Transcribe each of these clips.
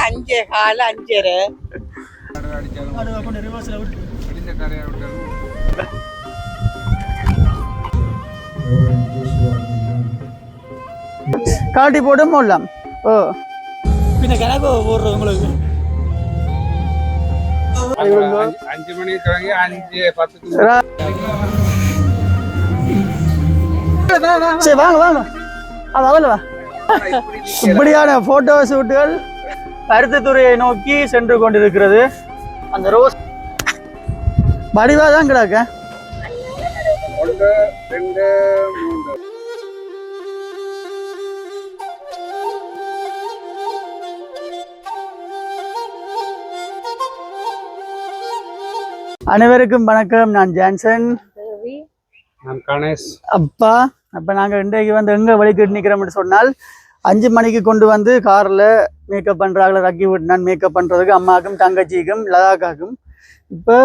அஞ்சே கால அஞ்சரை காட்டி போட்டு போடலாம். ஓ பின்ன கணக்கு போடுறது உங்களுக்கு 5 மணிக்கு தொடங்கி 5:10 சரி வாங்க வாங்க அது அவ்வளவா இப்படியான போட்டோ ஷூட்டுகள் பருத்தித்துறையை நோக்கி சென்று கொண்டிருக்கிறது. அந்த ரோஸ் வடிவா தான் கிடக்க 1 2 3 அனைவருக்கும் வணக்கம். நான் ஜான்சன். நான் கணேஷ். அப்ப நாங்க இன்றைக்கு வந்து எங்க வழிகிட்டு நிக்கிறோம்னு சொன்னால் 5 மணிக்கு கொண்டு வந்து கார்ல மேக்கப் பண்றாங்கள ரக்கி விட்டுனான் மேக்கப் பண்றதுக்கு அம்மாவுக்கும் தங்கச்சிக்கும் லதாக்காக்கும். இப்ப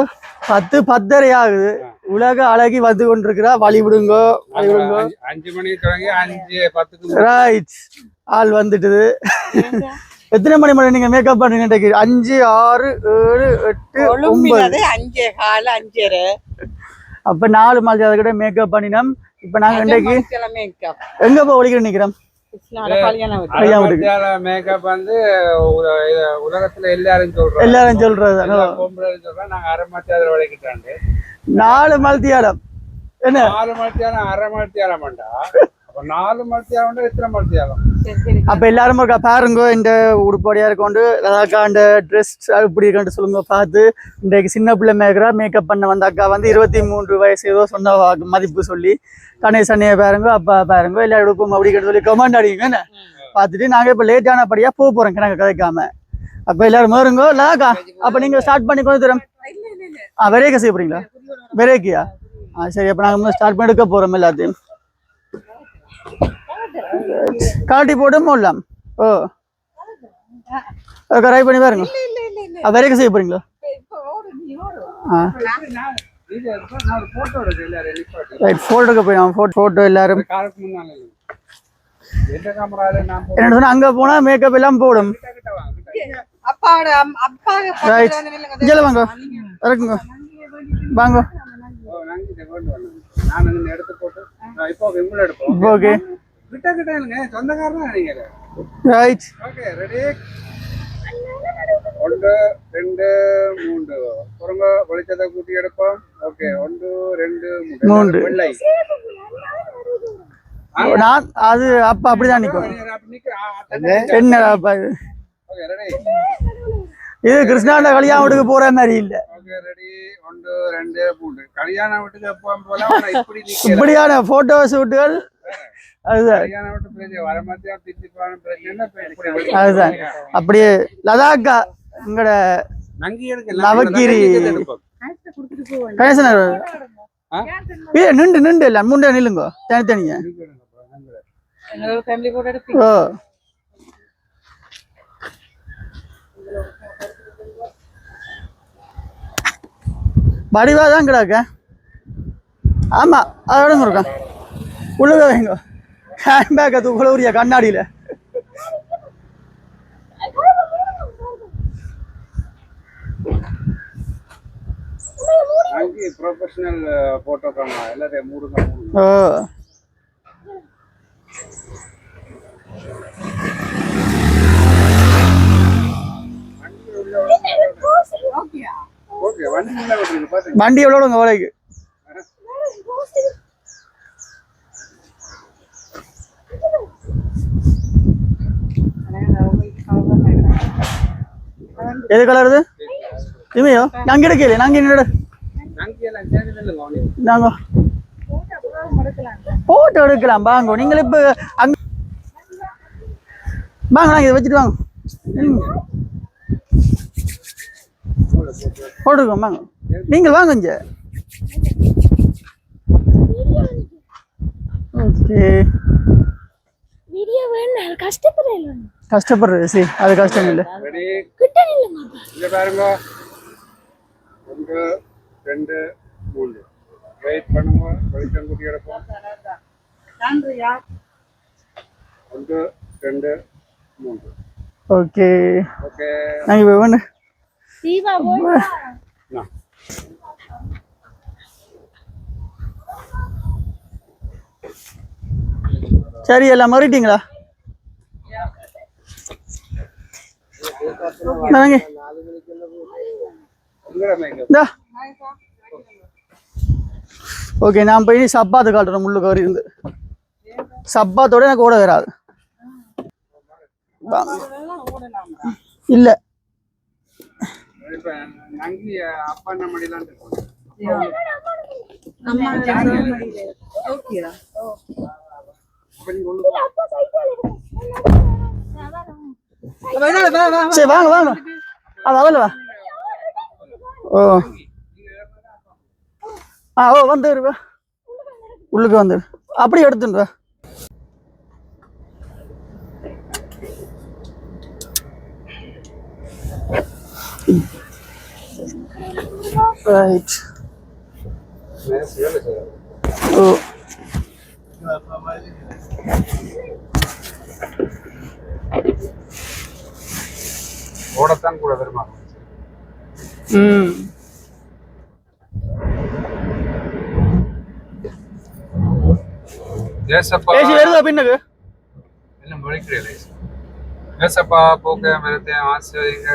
10:30 ஆகுது. உலக அழகி வந்து கொண்டிருக்கிறா. வழி விடுங்கோ 5 மணிக்கு தொடங்கி 5:10 ரைட் ஆள் வந்துட்டுது. எத்தனை மணி மணி நீங்க மேக்கப் பண்றீங்க? 5 6 7 8 9 அஞ்சே கால அஞ்சரை. அப்ப 4 மாதம் அதை கூட மேக்கப் பண்ணினோம். இப்ப நாங்க இன்றைக்கு எங்க போய் ஒழிக்கிற நிக்கிறோம்? மேக்கப் வந்து உலகத்துல எல்லாரும் சொல்றோம் நாங்க அரை மத்தியாலம் வளைக்கிட்டாண்டு 4 மல்தியாலம் என்ன 4 மத்தியாலம் அரை மத்தியாலம் வேண்டா 4 மத்தியாலம் எத்தனை மத்தியாலம்? அப்ப எல்லாரும் பாருங்க இந்த உடுப்படியா இருக்கொண்டு அதாக்கா அந்த ட்ரெஸ் இப்படி இருக்கான்னு சொல்லுங்க பார்த்து. இன்றைக்கு சின்ன பிள்ளை மேக்கப் பண்ண வந்த அக்கா வந்து 23 வயசு ஏதோ சொன்ன மதிப்பு சொல்லி கணேஷ் அண்ணைய பாருங்க அப்பா பாருங்க எல்லா உடுப்பும் அப்படி சொல்லி கமெண்ட் அடிங்க என்ன பார்த்துட்டு நாங்க இப்ப லேட்டான படியா போறோம் கணக்கு கதைக்காம. அப்ப எல்லாரும் மாறுங்க லாக்கா. அப்ப நீங்க ஸ்டார்ட் பண்ணி கொண்டு தரோம். வெரேக்கா செய்ய போறீங்களா? வெரேக்கியா? சரி அப்ப நாங்க ஸ்டார்ட் பண்ணி எடுக்க போறோம் எல்லாத்தையும். காட்டி போட்டு போடலாம். ஓ ட்ரை பண்ணி பாருங்க. வரைக்கும் செய்ய போறீங்களா? போட்டோக்கு போய் போட்டோ எல்லாரும் என்ன சொன்னா அங்க போனா மேக்கப் எல்லாம் போடும். வாங்க இறக்குங்க வாங்க. Okay right. ஓகே ரெடி 1 2 3 புறங்க வெளிச்சத்தை கூட்டி எடுப்போம். ஓகே 1 2 3 வெள்ளை நான் அது அப்ப அப்படிதான் நிக்கும். என்னடா அப்ப இது? Okay ready. இது கிருஷ்ணாண்ட கல்யாண வீட்டுக்கு போற மாதிரி இல்ல. ஓகே ரெடி 1 2 3 கல்யாண வீட்டுக்கு எப்பவும் போல ஆனா இப்படி நிக்க இப்படியான போட்டோ ஷூட்டுகள் அதுதான் அதுதான். அப்படியே லதாக்கா உங்களோட நவகிரி கணேசன் நின்று இல்ல முண்டை நில்லுங்க தனித்தனிய. ஓ வடிவாதான் கிடாக்க. ஆமா அதோட இருக்கான் உழுக வைங்க. ஹேண்ட்பேக் அது உரிய கண்ணாடியில ப்ரொஃபஷனல் போட்டோ காமா எல்லாரும் மூடுங்க. வண்டி எவ்வளோ உங்க வேலைக்கு? எது கலர் இது? இமையோ நாங்க எடுக்கல நாங்க என்னோட நாங்க போட்டோ எடுக்கலாம் வாங்க. நீங்கள் இப்ப அங்க வாங்க நாங்க இதை வச்சுட்டு வாங்க போட்டுருக்கோம் வாங்க. நீங்கள் வாங்க இங்க. ஓகே வீடியோ வேணும் கஷ்டப்படுறேன். கஷ்டப்படுறது சரி அது கஷ்டம் இல்லை. கிட்ட நில்லுங்க. இங்க பாருங்க 1 2 3 வெயிட் பண்ணுங்க. வெளிச்சம் கூட்டி எடுப்போம். 1 2 3 ஓகே ஓகே நாங்க போய் வேணும் தீபா போய் சரி எல்லாம் மாறிட்டீங்களா வாங்க இந்தா ஓகே நான் போய் சப்பாத்து காட்டுறேன் முள்ளுக்கு வரி இருந்து சப்பாத்தோட எனக்கு ஓட வராது இல்ல இப்ப நங்கி அப்பா என்ன மடியெல்லாம் சரி வாங்க வாங்க அதில் வா ஓ ஓ வந்துடுவா உள்ளுக்கு வந்துடு அப்படி எடுத்துட்டு வா ரைட் ஓ ஓடத்தான் கூட வருமா ஏசப்பா ஏசி வருதா பின்னுக்கு இன்னும் முடிக்கிறீங்களே ஏசப்பா போக்க மரத்தை ஆசிரியங்க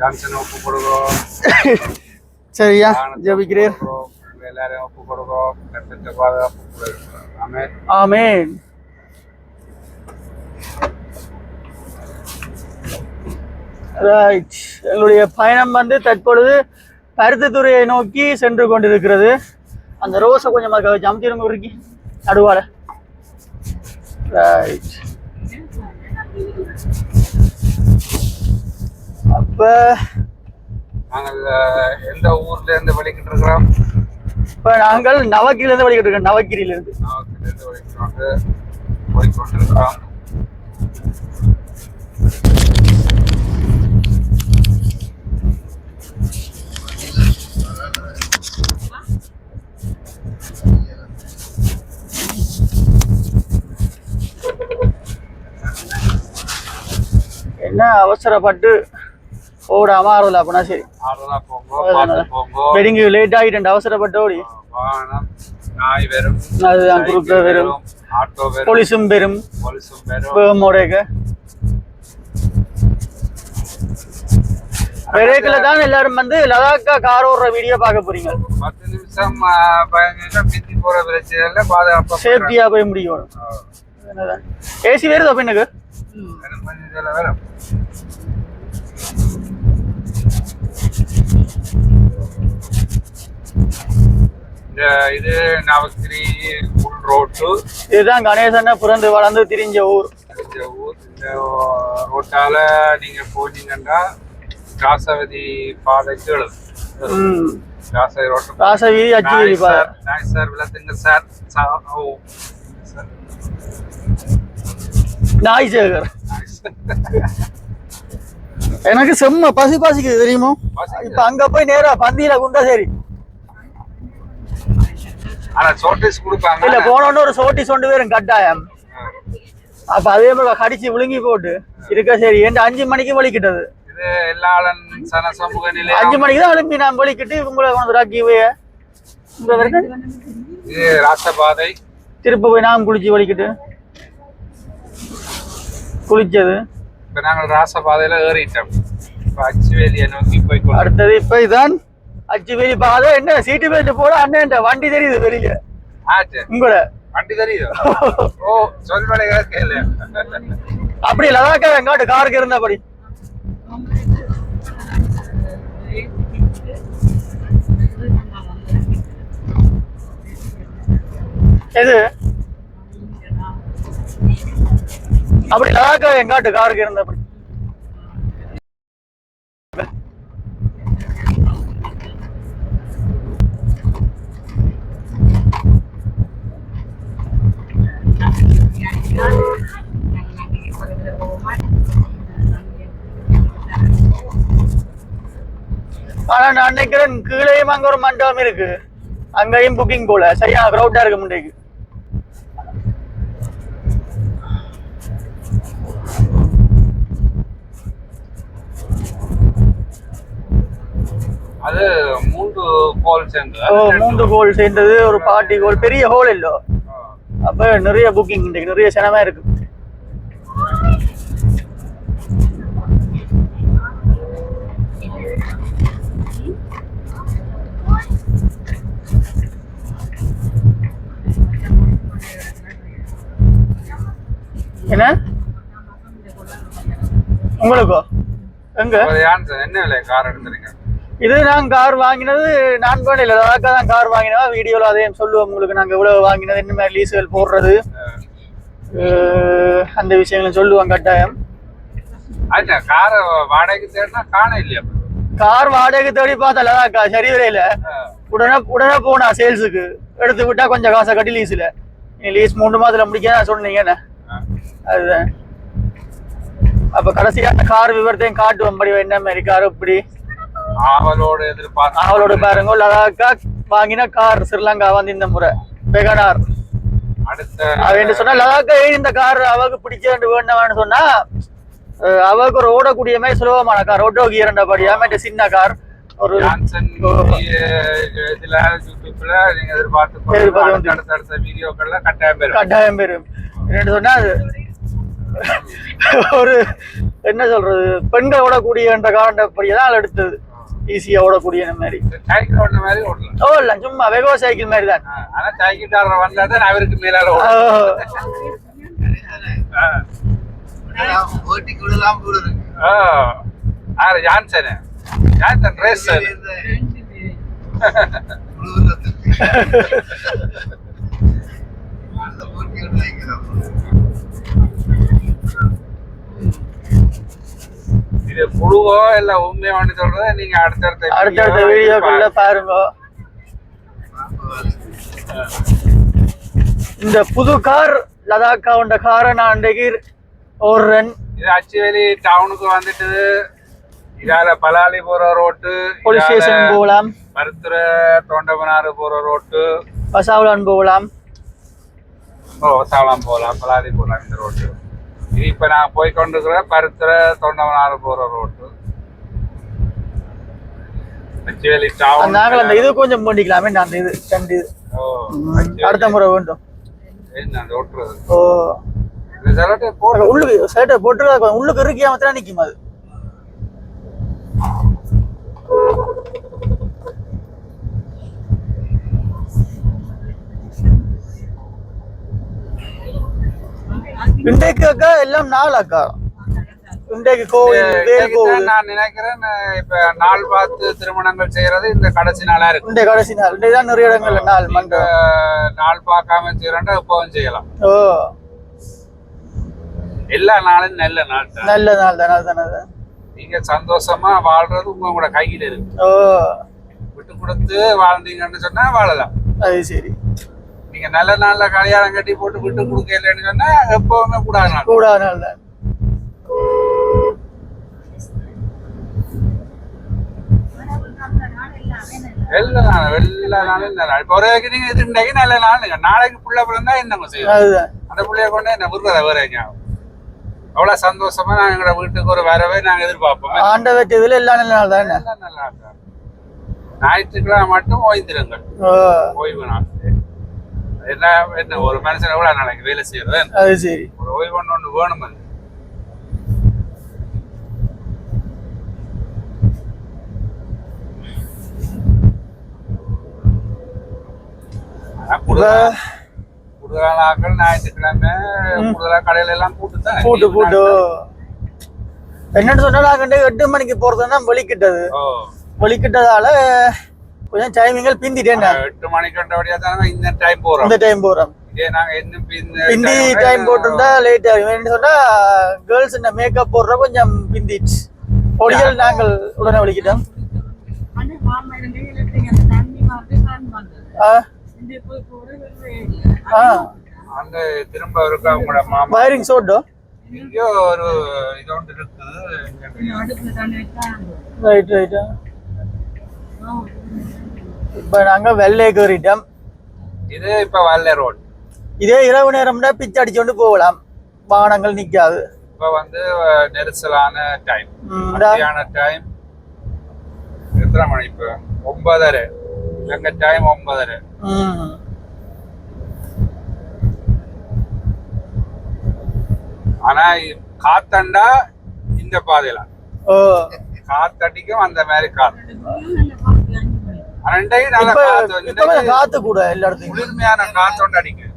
ஜான்சன் ஒப்பு கொடுக்கும் சரியா ஜெபிக்கிறேன் எல்லாரும் ஒப்பு கொடுக்கும் கர்த்தத்தை பாதுகாப்பு கொடுக்கும் ஆமென் ஆமென் ரைட் எங்களுடைய பயணம் வந்து தற்பொழுது பருத்தித்துறையை நோக்கி சென்று கொண்டிருக்கிறது அந்த ரோஸை கொஞ்சம் ஜம்திருங்க இருக்கி நடுவார ரைட் அப்ப நாங்கள் எந்த ஊர்ல இருந்து வலிக்கிட்டு இருக்கிறோம் இப்ப நாங்கள் நவகிரில இருந்து வழிகிட்டு இருக்கோம் நவகிரியில இருந்து போய்கொண்டிருக்கிறோம் என்ன அவசரப்பட்டு ஓடாம ஆறுதல அப்படின்னா சரி வெடிங்க லேட் ஆகிட்டு அவசரப்பட்டு ஓடி நாய் வரும் அதுதான் குறுக்க வரும் ஆட்டோ வரும் போலீஸும் வரும் வேகமோடக்க விரைக்கில தான் எல்லாரும் வந்து லடாக்கா கார் ஓடுற வீடியோ பார்க்க போறீங்க 10 நிமிஷம் 15 நிமிஷம் பிந்தி போற பிரச்சனை பாதுகாப்பா சேஃப்டியா போய் முடியும் ஏசி வருதா பின்னுக்கு வரும் இது நவகிரி உள் ரோட்டு இதுதான் கணேசனை பிறந்து வளர்ந்து திரிஞ்ச ஊர் இந்த ரோட்டால நீங்க போனீங்கன்னா காசவதி பாதைக்கு காசவதி ரோட்டு காசவீதி அச்சுவீதி பாதை சார் விளத்துங்க சார் நாய் சேகர் எனக்கு செம்ம பசிக்குது தெரியுமோ இப்ப அங்க போய் நேரா பந்தியில குண்டா சரி ஆனா சோட்டிஸ் கொடுப்பாங்க இல்ல போனோன்னு ஒரு சோட்டிஸ் கொண்டு பேரும் கட்டாயம் அப்ப அதே மாதிரி கடிச்சு விழுங்கி போட்டு இருக்க சரி ஏன் 5 மணிக்கு வலிக்கிட்டது இது எல்லாளன் சன சமூக நிலையம் 5 மணிக்கு தான் எழுப்பி நான் வலிக்கிட்டு உங்களை கொண்டு ராக்கி இது ராசபாதை திருப்ப போய் நாம் குளிச்சு வலிக்கிட்டு குளிச்சது இப்ப நாங்கள் ராசபாதையில ஏறிட்டோம் இப்ப அச்சுவேலியை நோக்கி போய் அடுத்தது இப்ப இதான் அச்சுவேலி பாதை என்ன சீட்டு பெல்ட் போட அண்ணன் வண்டி தெரியுது வெளியில உங்களை வண்டி தெரியுது ஓ சொல்வடை கேள்வி அப்படி லடாக்கா எங்காட்டு காருக்கு இருந்தபடி எது அப்படி லடாக்கா எங்காட்டு காருக்கு இருந்தபடி ஆனா நான் நினைக்கிறேன் கீழேயும் அங்க ஒரு மண்டபம் இருக்கு அங்கேயும் புக்கிங் போல சரியா கிரௌண்டா இருக்கு முண்டைக்கு அது 3 கோல் சேர்ந்து ஓ 3 கோல் சேர்ந்தது ஒரு பார்ட்டி கோல் பெரிய ஹோல் இல்லோ அப்ப நிறைய புக்கிங் இன்றைக்கு நிறைய சனமா இருக்கு என்ன உங்களுக்கோ எங்க என்ன விலை கார் எடுத்துறீங்க இது நான் கார் வாங்கினது நான் பண்ணல அதாக்கா தான் கார் வாங்கினதா வீடியோல அதையும் சொல்லுவோம் உங்களுக்கு நாங்க எவ்வளவு வாங்கினது என்ன மாதிரி லீஸுகள் போடுறது அந்த விஷயங்களும் சொல்லுவோம் கட்டாயம் கார் வாடகைக்கு தேடினா காண இல்லையா கார் வாடகைக்கு தேடி பார்த்தல அதாக்கா சரி வரையில உடனே போனா சேல்ஸுக்கு எடுத்து விட்டா கொஞ்சம் காசை கட்டி லீஸ்ல லீஸ் 3 மாதத்துல முடிக்க சொன்னீங்க என்ன அதுதான் அப்ப கடைசியா கார் விவரத்தையும் காட்டுவோம் படிவா என்ன மாதிரி கார் இப்படி அவளோட பாருங்க லடாக்கா வாங்கின கார் ஸ்ரீலங்கா வந்து இந்த முறை வெகனார் அவன் சொன்னா லடாக்கா இந்த கார் அவருக்கு பிடிச்ச வேண்டாம்னு சொன்னா அவருக்கு ஒரு ஓடக்கூடிய மாதிரி சுலபமான கார் ஓட்டோ கியர் படியா மற்ற சின்ன கார் ஒரு கட்டாயம் பெரும் சொன்னா ஒரு என்ன சொல்றது பெண்கள் ஓடக்கூடிய என்ற காரணப்படியதான் எடுத்தது ஈஸியா ஓடக்கூடிய மாதிரி ஓடலாம் சும்மா வெகோ சைக்கிள் மாதிரி தான் அவருக்கு மேலால ஜான்சன் ரேஸ் இது புழுவோ இல்ல உண்மையானு சொல்றத நீங்க அடுத்தடுத்த வீடியோக்குள்ள பாருங்க இந்த புது கார் லடாக்கா காரை நான் அன்றைக்கு ஓடுறேன் இது அச்சுவேலி டவுனுக்கு வந்துட்டு இதால பலாலி போற ரோட்டு போலீஸ் ஸ்டேஷன் போகலாம் பருத்துறை தொண்டமனாறு போற ரோட்டு பசாவலான் போகலாம் பசாவலாம் போகலாம் பலாலி போகலாம் இந்த ரோட்டு இது இப்ப நான் போய் கொண்டிருக்கிற பருத்துறை தொண்டமனாறு போற ரோட்டு அச்சுவேலி டவுன் நாங்கள் அந்த இது கொஞ்சம் பண்ணிக்கலாமே அந்த இது கண்டு அடுத்த முறை வேண்டும் என்ன அந்த ஓட்டுறது ஓ போட்டு உள்ளுக்கு சைட்டை போட்டு உள்ளுக்கு இருக்கியாம தான் நிற்கும் அது இன்றைக்கு அக்கா எல்லாம் நாள் அக்கா இன்றைக்கு கோவில் வேல் கோவில் நான் நினைக்கிறேன் இப்ப நாள் பார்த்து திருமணங்கள் செய்யறது இந்த கடைசி நாளா இருக்கு இந்த கடைசி நாள் இன்றைதான் நிறைய இடங்கள்ல நாள் நாள் பார்க்காம செய்யறா இப்பவும் செய்யலாம் ஓ எல்லா நாளும் நல்ல நாள் தான் நல்ல நாள் தானே நீங்க சந்தோஷமா வாழ்றது உங்களோட கையில இருக்கு ஓ விட்டு கொடுத்து வாழ்ந்தீங்கன்னு சொன்னா வாழலாம் அது சரி நீங்க நல்ல நாள்ல கல்யாணம் கட்டி போட்டு விட்டு கொடுக்கலன்னு சொன்னா எப்பவுமே கூடாத நாள் தான் எல்லா நாளும் இந்த நாள் இப்ப ஒரு நீங்க இது இன்றைக்கு நல்ல நாள் நாளைக்கு புள்ள பிறந்தா என்னங்க செய்யும் அந்த பிள்ளைய கொண்டு என்ன விடுறத வேற அவ்வளவு சந்தோஷமா நாங்க எங்களோட வீட்டுக்கு ஒரு வரவே நாங்க எதிர்பார்ப்போம் ஆண்டவர் இதுல எல்லாம் நல்ல நாள் தானே நல்லா இருக்கா ஞாயிற்றுக்கிழமை மட்டும் ஓய்ந்திருங்கள் ஓய்வு நாள் என்ன என்ன ஒரு மனுஷன் எவ்வளவு நாளைக்கு வேலை செய்யறது அது சரி ஒரு ஓய்வு ஒண்ணு வேணும் அது கூடுதலாக்கள் ஞாயிற்றுக்கிழமை கூடுதலா கடையில எல்லாம் கூட்டு என்னன்னு சொன்னா நாங்க 8 மணிக்கு போறதுன்னா வெளிக்கிட்டதால கொஞ்சம் டைமிங்கள் பிந்திட்டேன் 8 மணிக்கு தானே இந்த டைம் போறோம் இதே நாங்க இன்னும் பிந்தி டைம் போட்டிருந்தா லேட் ஆகும் என்ன சொன்னா கேர்ள்ஸ் இந்த மேக்கப் போடுற கொஞ்சம் பிந்திச்சு ஒடியல் நாங்கள் உடனே வெளிக்கிட்டோம் அங்க திரும்ப இருக்கு அவங்களோட மாமா வயரிங் சோட்டோ இங்க ஒரு இது ஒன்று இருக்குது ரைட் இப்ப நாங்க வெள்ளை கேறிட்டோம் இது இப்ப வெள்ளை ரோட் இதே இரவு நேரம்னா பிச்சு அடிச்சோண்டு போகலாம் வாகனங்கள் நிக்காது இப்ப வந்து நெரிசலான டைம் மத்தியான டைம் எத்தனை மணி இப்ப 9:30 எங்க டைம் 9:30. ஆனா காத்தண்டா இந்த பாதையில காத்தடிக்கும் அந்த மாதிரி காத்து. காத்து கூட எல்லா இடத்துலயும் குளிர்மையான காத்தோண்டு அடிக்கு.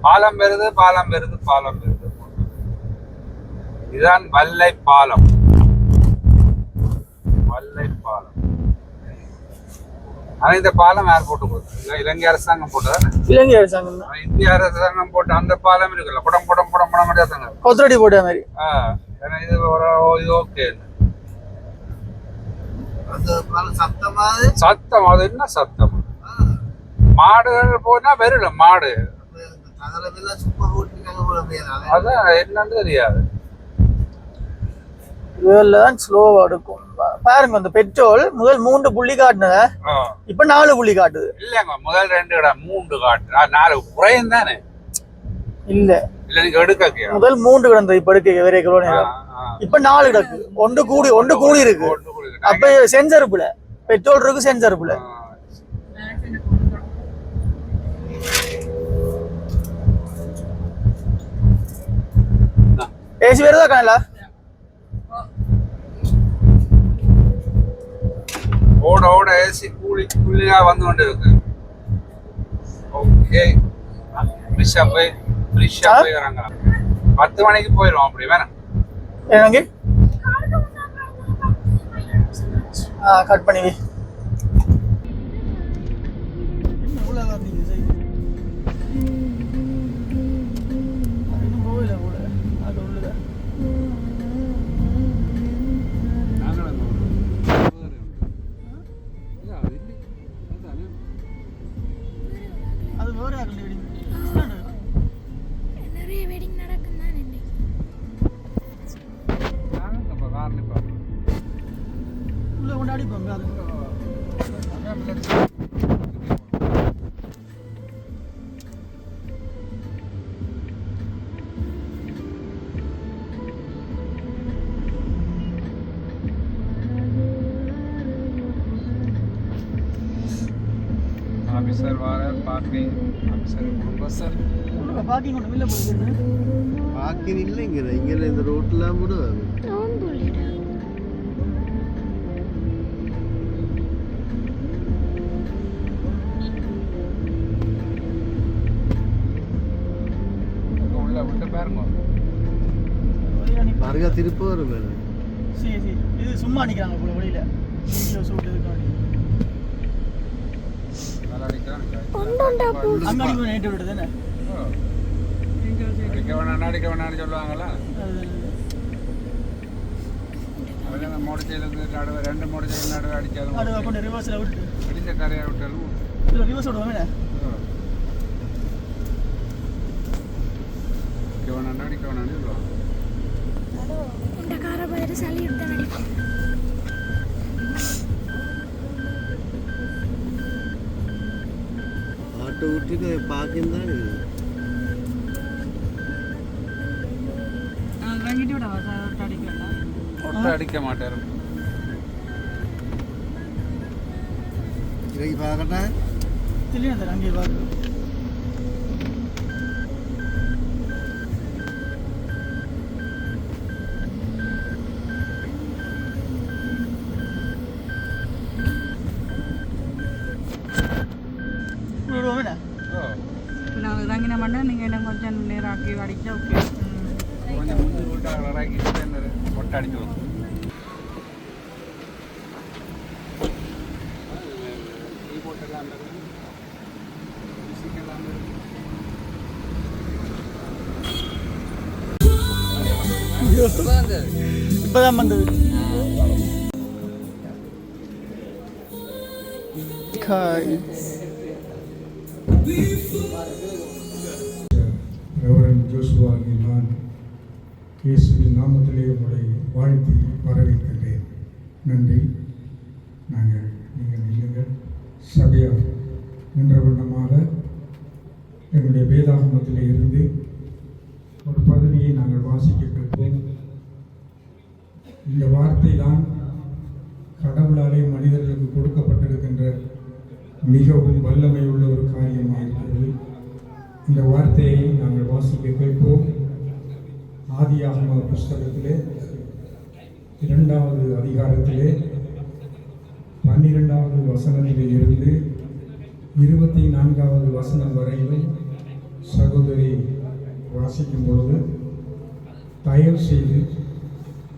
பாலம் பெறுது பாலம் பெறுது பாலம் பெறுது. இதுதான் வல்லை பாலம். வல்லை பாலம். ஆனா இந்த பாலம் யார் போட்டு கொடுத்தது? இலங்கை அரசாங்கம் போட்டதா? இலங்கை அரசாங்கம். இந்திய அரசாங்கம் போட்டு அந்த பாலம் இருக்குல்ல, புடம் புடம் புடம் புடம் மட்டும் கொத்தரடி போட்ட மாதிரி. இது இது ஓகே. சத்தம் அது என்ன சத்தம்? மாடுகள் போனா வெறுல மாடு அதான் என்னன்னு தெரியாது. இதெல்லாம் ஸ்லோவா எடுக்கும். பாருங்க அந்த பெட்ரோல் முதல் 3 புள்ளி காட்டுனத இப்ப 4 புள்ளி காட்டுது. இல்லங்க முதல் 2 3 காட்டு 4 குறையும் தானே. இல்ல நீங்க எடுக்க முதல் 3 கிடந்தது இப்ப எடுக்க வேற கிலோ நேரம் இப்ப 4 கிடக்கு. ஒன்று கூடி இருக்கு. அப்ப சென்சர் புல பெட்ரோல் இருக்கு சென்சர் புல. ஏசி வருதா காணல? ஓட ஓட ஏசி கூலிங்கா வந்து கொண்டு இருக்கு. ஓகே ஃப்ரெஷ்ஷா போய் வராங்க. 10 மணிக்கு போயிடும் அப்படி வேணாம். ஏங்க கட் பண்ணி ஆபீசர் வார பார்க்கிங் ஆபீசர் பஸ்ஸர் பார்க்கிங் ஒண்ணு இல்ல போகுது. பார்க்கிங் இல்லைங்க இங்க இந்த ரோட்ல கூட உள்ள விட்டு பாருங்க. பாருங்க திருப்பி வரும். சரி இது சும்மா நிக்கிறாங்க போல வெளியில வீடியோ ஷூட் எடுக்காங்க. அடிக்க வேணான்னு சொல்லுவாங்களா? மோடிச்சையிலிருந்து நடுவே 2 மோடிச்சையில் நடுவே அடிச்சாலும் அடிச்ச கரையை விட்டாலும் அடிக்க வேணான்னு சொல்லுவாங்க. ஆட்டோ விட்டுட்டு பார்க்கிங் தான் அடிக்க மாட்டாரு. பார்க்கட்டா அங்கே பார்க்க நான் இறங்கின மாட்டேன். நீங்கள் என்ன கொஞ்சம் நேரம் ஆக்கி அடிச்சா ஓகே. கொஞ்சம் முந்தி விட்டு இறங்கிட்டு கொட்டை அடிச்சு வரும். இப்பதான் வந்தது. ரெவரண்ட் ஜோசுவா ஆகிய நான் இயேசுவின் நாமத்திலே உங்களை வாழ்த்தி வரவேற்கிறேன். நன்றி. நீங்கள் இல்லைங்கள் சபையார் என்ற வண்ணமாக எங்களுடைய வேதாகமத்திலே இருந்து ஒரு பகுதியை நாங்கள் வாசிக்க மிகவும் வல்லமை உள்ள ஒரு காரியமாக இருக்கிறது. இந்த வார்த்தையை நாங்கள் வாசிக்க கேட்போம். ஆதியாகம புஸ்தகத்திலே 2வது அதிகாரத்திலே 12வது வசனத்திலே இருந்து 24வது வசனம் வரையிலும் சகோதரி வாசிக்கும் பொழுது தயவு செய்து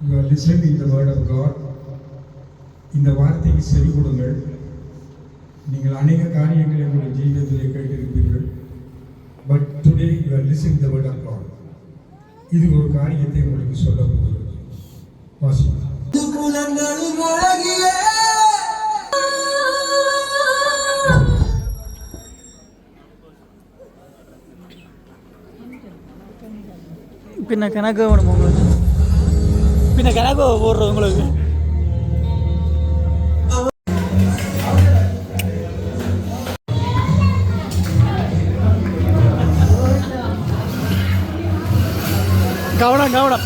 you are listening the word of God. இந்த வார்த்தைக்கு செவி கொடுங்கள். நீங்கள் அநேக காரியங்களை உங்கள் ஜீவிதத்திலே கேட்டிருப்பீர்கள். But today you are listening the word of God. இது ஒரு காரியத்தை உங்களுக்கு சொல்ல போகிறது. வாசிக்கும். பின்ன கணக்கு வேணும் உங்களுக்கு. பின்ன கணக்கு போடுறது உங்களுக்கு. கவனம் கவனம்.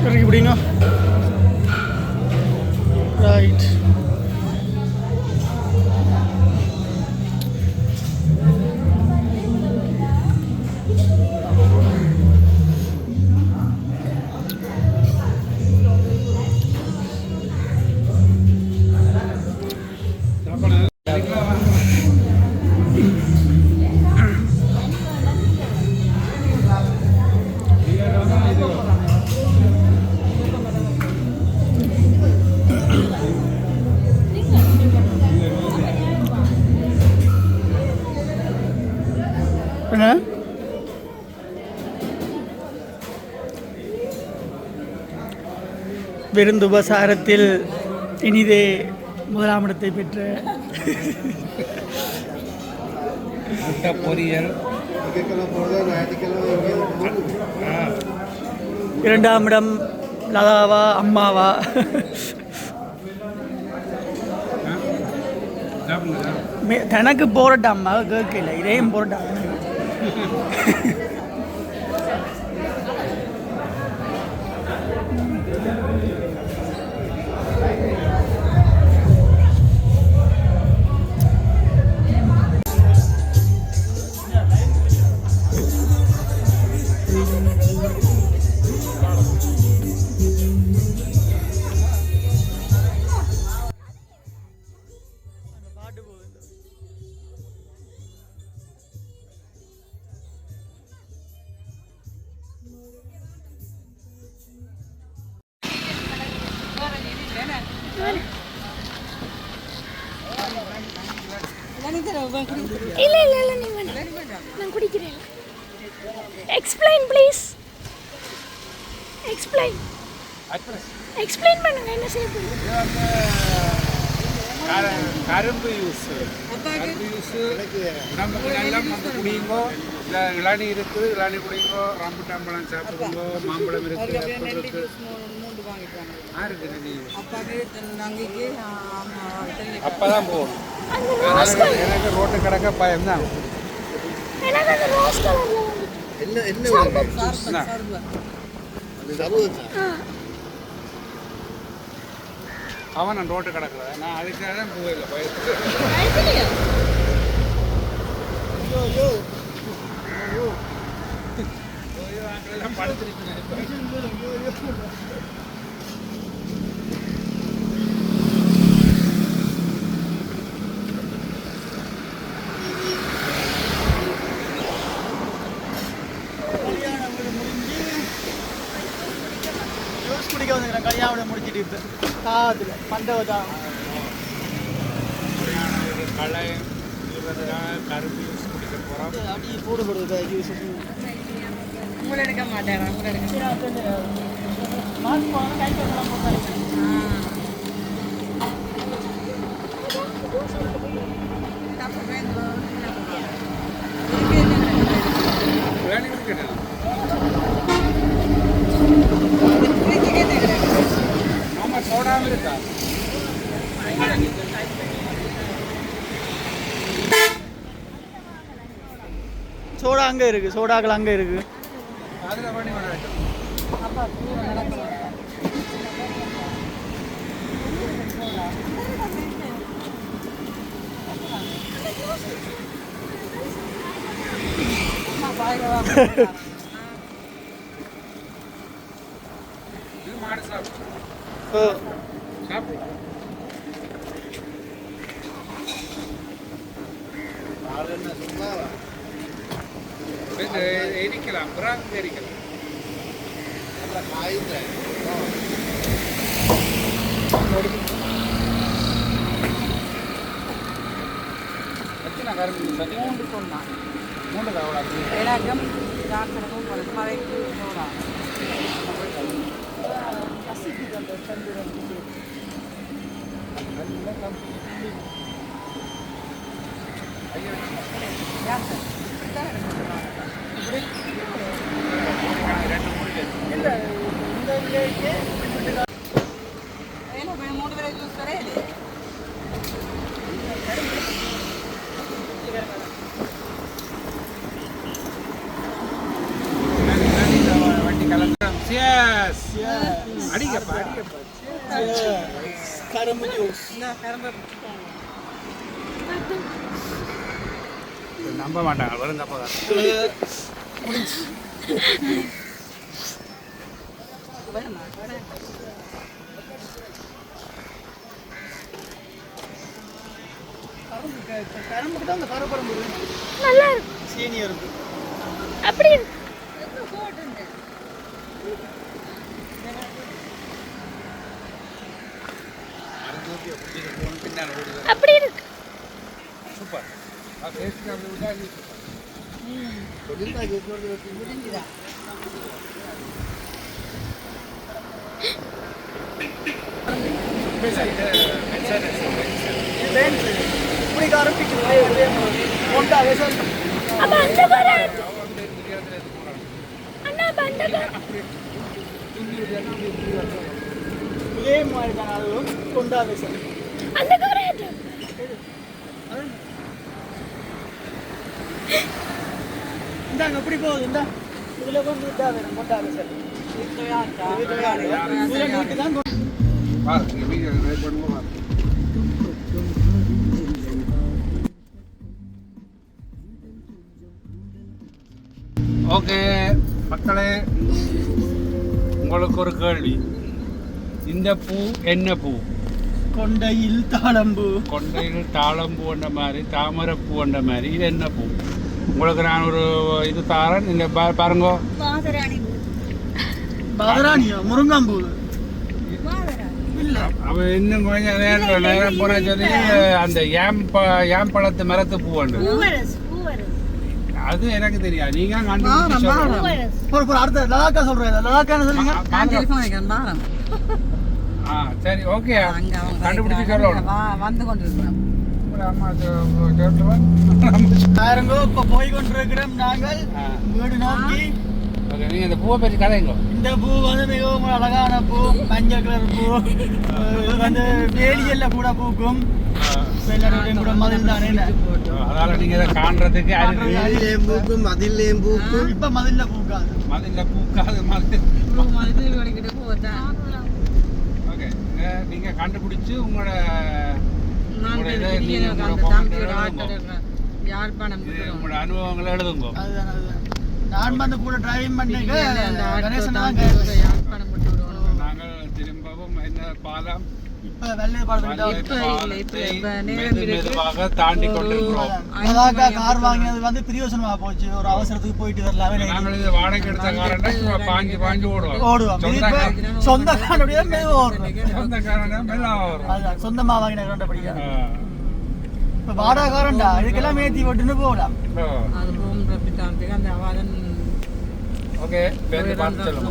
இறக்கி பிடிங்க. ரைட். விருந்து உபசாரத்தில் இனிதே முதலாம் இடத்தை பெற்ற முட்டை பொரியல், இரண்டாம் இடம் லதாவா அம்மாவா? தனக்கு போராட்ட அம்மா கேட்கல, இதையும் போராட்டம். இல்ல இல்ல இல்ல நீ வேணாம், நான் குடிக்கிறேன். எக்ஸ்பிளைன் ப்ளீஸ், எக்ஸ்பிளைன் எக்ஸ்பிளைன் பண்ணுங்க என்ன செய்ய போறீங்க. கரும்பு யூஸ் உடம்புக்கு நல்லா வந்து குடிங்கோ. இல்லை இளநீ இருக்குது, இளநீ குடிங்கோ. ரம்புட்டாம்பழம் சாப்பிடுங்கோ. மாம்பழம் இருக்குது, ஆப்பிள் இருக்குது. யாருக்கு அப்பதான் போகணும். எனக்கு ரோட்டு கிடக்க பயம்தான். அவன் நான் ரோட்டு கிடக்குற, நான் அதுக்காக தான் போகல பயத்துக்கு. படுத்துருக்கேன். குடிக்க வந்துக்கிறேன். கல்யாணம் முடிச்சுட்டு இப்போ காதில் பண்டவதான் களை கரும்பு யூஸ் குடிக்க போகிறோம். அப்படி போடுபடுது ஜூஸ். உங்களை எடுக்க மாட்டேன், உங்களை எடுக்க மாஸ்க் போனால் கை கட்டலாம் போட்டாங்க. நம்ம போடாமல் இருக்கா? சோடா அங்கே இருக்கு, சோடாக்கள் அங்கே இருக்கு. அதுல பண்ணி கொண்டு வேண்டும். இது மாடு சாப்பிடு. சாப்பிடு. எரிக்கலாம், புறாங்க எரிக்கலாம். மூன்று சொன்னான் எனக்கும் டாக்டருக்கும் கொடுக்கும் அதைக்கு போகலாம் மூணு பேரை ஜூஸ் வரே வண்டி கலந்துடும். அடிக்கப்பா அடிக்கப்பா. கரும்பு ஜூஸ். நம்ப மாட்டாங்க, வரும் தப்பா. கரும்புக்கு தான் அந்த கருப்பரும்பு நல்லா இருக்கு. சீனியர் இருக்கு. அப்படி இருக்கு. அப்படி இருக்கு. சூப்பர். இப்படி கருப்பிக்கு கொண்டா வேசல். அப்ப அந்த கார் அண்ணா அந்த கார் இதே மாதிரி தான் அதுவும் கொண்டா வேசல். அந்த கார் இந்தாங்க எப்படி போகுது இந்த இதுல கொண்டு விட்டா வேணும் கொண்டா வேசல். இதுல நோட்டு தான் ஓகே மக்களே, உங்களுக்கு ஒரு கேள்வி. இந்த பூ என்ன பூ? கொண்டையில் தாளம்பூ. கொண்டையில் தாளம்பூ என்ற மாதிரி, தாமரை பூ என்ற மாதிரி. இது என்ன பூ? உங்களுக்கு நான் ஒரு இது தாரேன், இந்த பாருங்க. பாதராணியா? முருங்காம்பூ. அவன் இன்னும் கொஞ்சம் நேரம் போன சொல்லி அந்த ஏம்பழத்து மரத்து பூ உண்டு. அது எனக்கு தெரியாது, நீங்க அடுத்த லடாக்கா சொல்றேன். லடாக்கான்னு சொல்லுங்க. சரி ஓகே, கண்டுபிடிச்சு சொல்லணும். வந்து கொண்டிருக்கிறோம். பாருங்க, இப்ப போய் கொண்டிருக்கிறோம் நாங்கள் வீடு நோக்கி. நீங்க இந்த பூவை பற்றி கதைங்க. இந்த பூ வந்து மிகவும் அழகான பூ, மஞ்சள் கலர் பூ. இது வந்து வேலியல்ல கூட பூக்கும். எல்லாருடையும் கூட மதில் தானே. அதனால நீங்க இதை காண்றதுக்கு வேலிலேயும் பூக்கும், மதிலேயும் பூக்கும். இப்ப மதில்ல பூக்காது. மதில்ல பூக்காது. மதில் வலிக்கிட்டு போதான். ஓகே, நீங்க கண்டுபிடிச்சு உங்களோட அனுபவங்களை எழுதுங்க. நான் வந்து கூட டிரைவிங் பண்ணிட்டு கணேசன் தான் நாங்கள் திரும்பவும் என்ன பாலம் இப்ப வெள்ளை பாலத்துக்கு மெதுவாக தாண்டி கொண்டிருக்கிறோம். கார் வாங்கினது வந்து பிரியோசனமா போச்சு. ஒரு அவசரத்துக்கு போயிட்டு வரலாமே. நாங்கள் இது வாடகை எடுத்த காரணம் பாஞ்சு பாஞ்சு ஓடுவோம். சொந்த காரனுடைய சொந்த காரணம் எல்லாம் வரும். சொந்தமா வாங்கின கண்டபடியா இப்ப வாடகை காரண்டா இதுக்கெல்லாம் ஏத்தி போட்டுன்னு போகலாம். ஓகே, பார்த்து சொல்லுங்க.